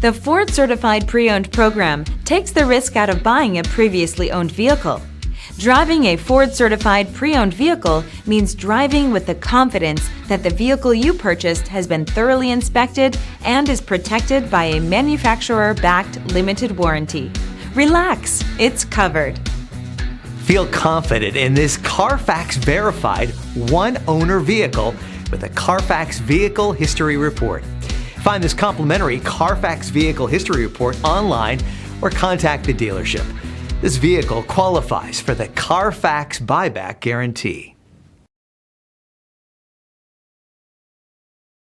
The Ford Certified Pre-Owned program takes the risk out of buying a previously owned vehicle. Driving a Ford Certified Pre-Owned vehicle means driving with the confidence that the vehicle you purchased has been thoroughly inspected and is protected by a manufacturer-backed limited warranty. Relax, it's covered. Feel confident in this Carfax-verified one-owner vehicle with a Carfax Vehicle History Report. Find this complimentary Carfax Vehicle History Report online or contact the dealership. This vehicle qualifies for the Carfax Buyback Guarantee.